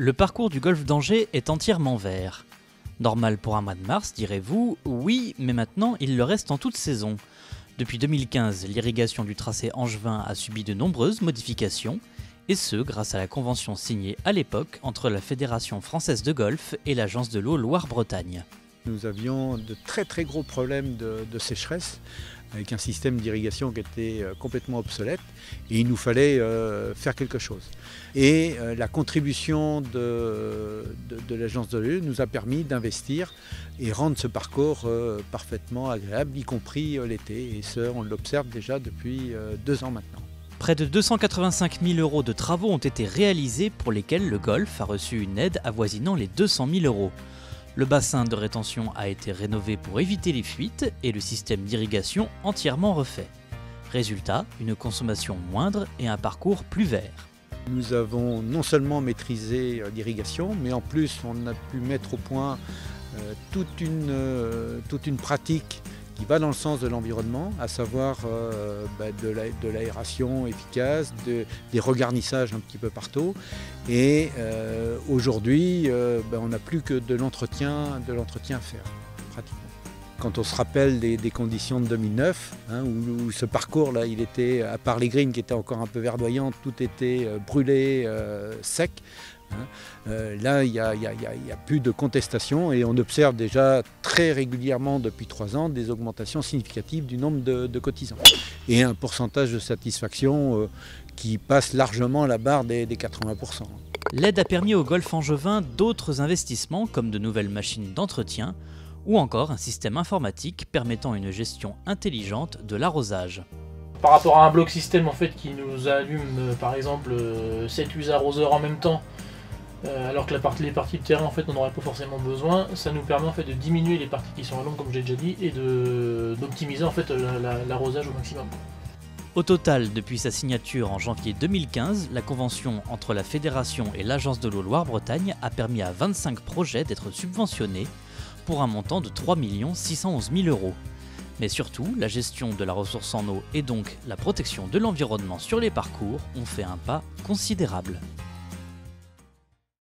Le parcours du golfe d'Angers est entièrement vert. Normal pour un mois de mars, direz-vous, oui, mais maintenant il le reste en toute saison. Depuis 2015, l'irrigation du tracé angevin a subi de nombreuses modifications, et ce grâce à la convention signée à l'époque entre la Fédération française de golf et l'Agence de l'eau Loire-Bretagne. Nous avions de très gros problèmes de sécheresse avec un système d'irrigation qui était complètement obsolète et il nous fallait faire quelque chose. Et la contribution de l'Agence de l'eau nous a permis d'investir et rendre ce parcours parfaitement agréable, y compris l'été. Et ça, on l'observe déjà depuis 2 ans maintenant. Près de 285 000 € de travaux ont été réalisés pour lesquels le golf a reçu une aide avoisinant les 200 000 €. Le bassin de rétention a été rénové pour éviter les fuites et le système d'irrigation entièrement refait. Résultat, une consommation moindre et un parcours plus vert. Nous avons non seulement maîtrisé l'irrigation, mais en plus on a pu mettre au point toute une pratique qui va dans le sens de l'environnement, à savoir de l'aération efficace, des regarnissages un petit peu partout. Et aujourd'hui, on n'a plus que de l'entretien à faire, pratiquement. Quand on se rappelle des conditions de 2009, où ce parcours-là, il était, à part les greens qui étaient encore un peu verdoyantes, tout était brûlé, sec. Là, il n'y a plus de contestation et on observe déjà très régulièrement depuis 3 ans des augmentations significatives du nombre de cotisants et un pourcentage de satisfaction qui passe largement la barre des 80%. L'aide a permis au golf angevin d'autres investissements comme de nouvelles machines d'entretien ou encore un système informatique permettant une gestion intelligente de l'arrosage. Par rapport à un bloc système en fait, qui nous allume par exemple 7-8 arroseurs en même temps, alors que les parties de terrain en fait, on n'aurait pas forcément besoin, ça nous permet en fait, de diminuer les parties qui sont à l'ombre comme j'ai déjà dit et d'optimiser en fait, l'arrosage au maximum. Au total, depuis sa signature en janvier 2015, la convention entre la Fédération et l'Agence de l'eau Loire-Bretagne a permis à 25 projets d'être subventionnés pour un montant de 3 611 000 €. Mais surtout, la gestion de la ressource en eau et donc la protection de l'environnement sur les parcours ont fait un pas considérable.